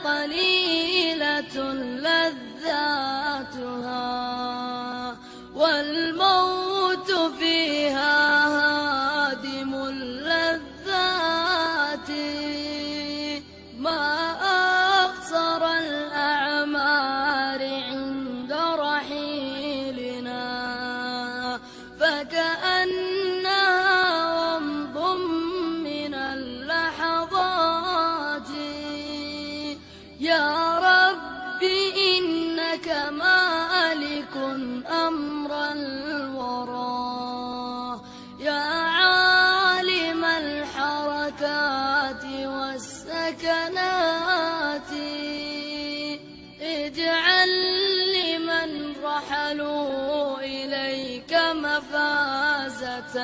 قليلة لذاتها والموت فيها هادم اللذات. ما أقصر الأعمار عند رحيلنا فكأنها ومض من اللحظات. يا رب إنك مالك أمر الورى يا عالم الحركات والسكنات. اجعل لمن رحلوا إليك مفازة